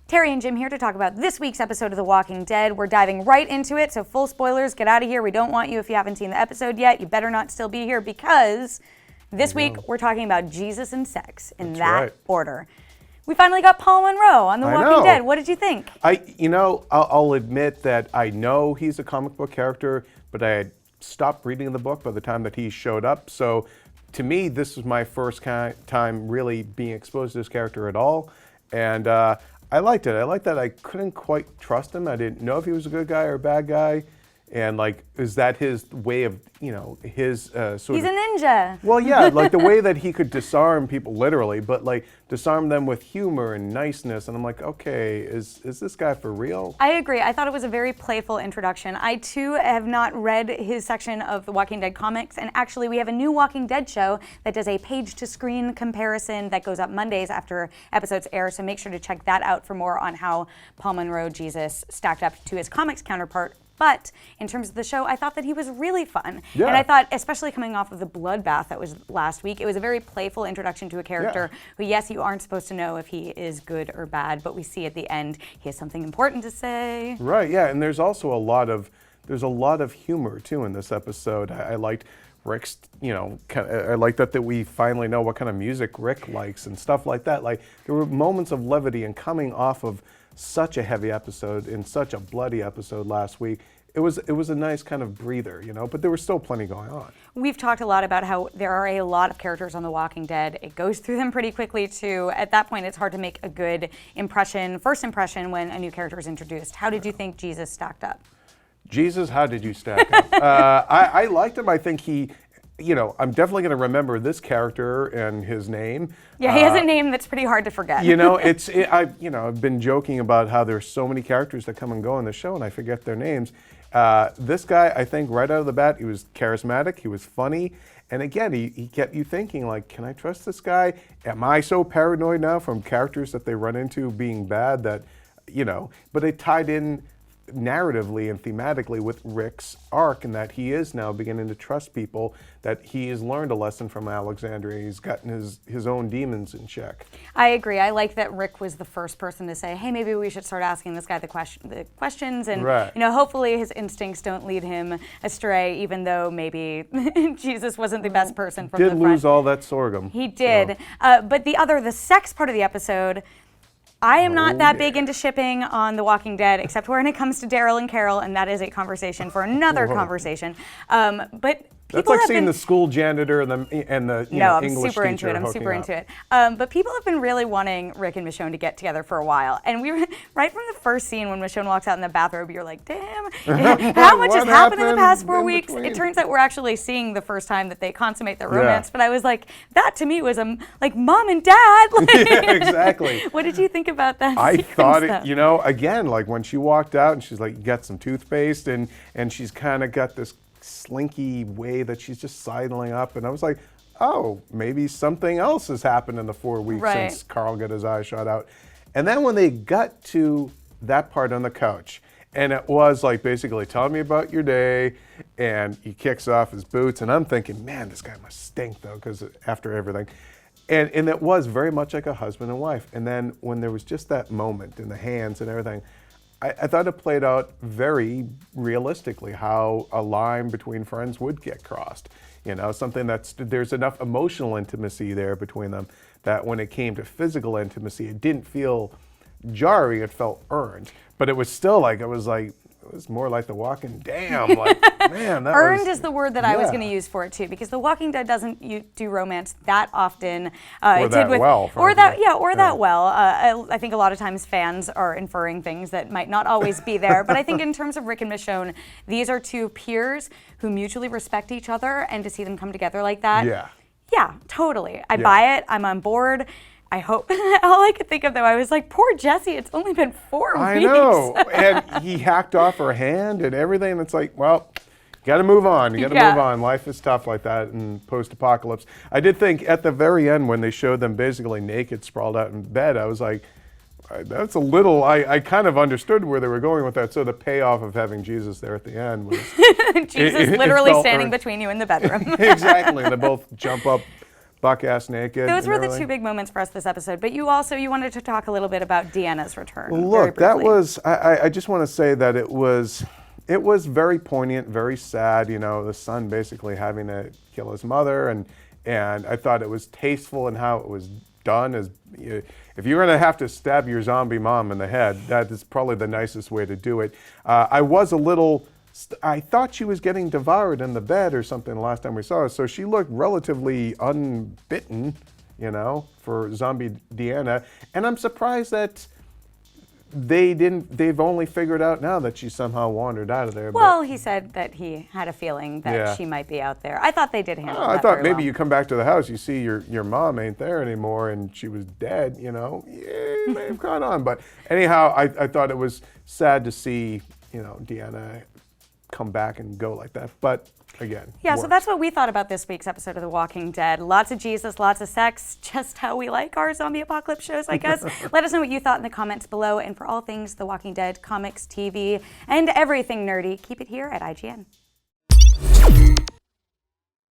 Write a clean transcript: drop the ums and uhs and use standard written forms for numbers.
Terri and Jim here to talk about this week's episode of The Walking Dead. We're diving right into it, so full spoilers, get out of here. We don't want you, if you haven't seen the episode yet, you better not still be here because this week we're talking about Jesus and sex in that order. We finally got Paul Monroe on The Walking Dead. What did you think? I'll admit that I know he's a comic book character, but I had stopped reading the book by the time that he showed up. So to me, this was my first time really being exposed to this character at all. And I liked it. I liked that I couldn't quite trust him. I didn't know if he was a good guy or a bad guy. And is that his way of, his sort of... He's a ninja. Well, yeah, the way that he could disarm people literally, but disarm them with humor and niceness. And I'm like, okay, is this guy for real? I agree. I thought it was a very playful introduction. I too have not read his section of the Walking Dead comics. And actually, we have a new Walking Dead show that does a page-to-screen comparison that goes up Mondays after episodes air. So make sure to check that out for more on how Paul Monroe Jesus stacked up to his comics counterpart. But in terms of the show, I thought that he was really fun. Yeah. And I thought, especially coming off of the bloodbath that was last week, it was a very playful introduction to a character who, yes, you aren't supposed to know if he is good or bad, but we see at the end he has something important to say. Right, yeah, and there's also a lot of humor, too, in this episode. I liked Rick's, I like that we finally know what kind of music Rick likes and stuff like that. There were moments of levity, and coming off of such a heavy episode and such a bloody episode last week, it was a nice kind of breather, but there was still plenty going on. We've talked a lot about how there are a lot of characters on The Walking Dead. It goes through them pretty quickly too. At that point, it's hard to make a good first impression when a new character is introduced. How did you think Jesus stacked up? Jesus, how did you stack up? I liked him. I think he... I'm definitely going to remember this character and his name. Yeah, he has a name that's pretty hard to forget. I've been joking about how there's so many characters that come and go on the show, and I forget their names. This guy, I think, right out of the bat, he was charismatic, he was funny, and again, he kept you thinking, can I trust this guy? Am I so paranoid now from characters that they run into being bad that, but it tied in narratively and thematically with Rick's arc, and that he is now beginning to trust people, that he has learned a lesson from Alexandria. He's gotten his own demons in check. I agree. I like that Rick was the first person to say, hey, maybe we should start asking this guy the questions, and hopefully his instincts don't lead him astray, even though maybe Jesus wasn't the best person from the front. Did lose all that sorghum. He did. So. But the sex part of the episode, I am not that big into shipping on The Walking Dead, except when it comes to Daryl and Carol, and that is a conversation for another conversation. But that's like seeing the school janitor and the I'm English super into it. I'm super into it. But people have been really wanting Rick and Michonne to get together for a while. And we were right from the first scene when Michonne walks out in the bathrobe, you're like, damn, how much has happened in the past 4 weeks? It turns out we're actually seeing the first time that they consummate their romance. But I was like, that to me was like mom and dad. Yeah, exactly. What did you think about that? I thought it, again, when she walked out and she's like, you got some toothpaste, and she's kind of got this slinky way that she's just sidling up, and I was like, oh, maybe something else has happened in the 4 weeks since Carl got his eye shot out. And then when they got to that part on the couch, and it was basically, tell me about your day, and he kicks off his boots, and I'm thinking, man, this guy must stink though, because after everything. And it was very much like a husband and wife. And then when there was just that moment in the hands and everything, I thought it played out very realistically how a line between friends would get crossed. Something there's enough emotional intimacy there between them that when it came to physical intimacy, it didn't feel jarring, it felt earned. But it was still it was more like The Walking Damn. Man, that earned is the word that I was going to use for it too, because The Walking Dead doesn't do romance that often. Or that well. I think a lot of times fans are inferring things that might not always be there. But I think in terms of Rick and Michonne, these are two peers who mutually respect each other, and to see them come together like that. Yeah, totally. I buy it. I'm on board. I hope. All I could think of, though, I was like, poor Jesse, it's only been 4 weeks. I know. And he hacked off her hand and everything. And it's like, well, you got to move on. You got to move on. Life is tough like that in post-apocalypse. I did think at the very end when they showed them basically naked, sprawled out in bed, I was like, that's a little, I kind of understood where they were going with that. So the payoff of having Jesus there at the end was... Jesus literally standing between you in the bedroom. Exactly. And they both jump up buck-ass naked. Those and were the everything. two big moments for us this episode. But you wanted to talk a little bit about Deanna's return. Well, very look, that briefly. was, I just want to say that it was very poignant, very sad, the son basically having to kill his mother, and I thought it was tasteful in how it was done. If you're going to have to stab your zombie mom in the head, that is probably the nicest way to do it. I thought she was getting devoured in the bed or something the last time we saw her, so she looked relatively unbitten, for zombie Deanna, and I'm surprised that they've only figured out now that she somehow wandered out of there. Well, he said that he had a feeling that Yeah. she might be out there. I thought they did handle that I thought very maybe well. you come back to the house, you see your mom ain't there anymore, and she was dead. It may have gone on. But anyhow, I thought it was sad to see Deanna come back and go like that. But again, Yeah, so works. that's what we thought about this week's episode of The Walking Dead. Lots of Jesus, lots of sex, just how we like our zombie apocalypse shows, I guess. Let us know what you thought in the comments below. And for all things The Walking Dead, comics, TV, and everything nerdy, keep it here at IGN.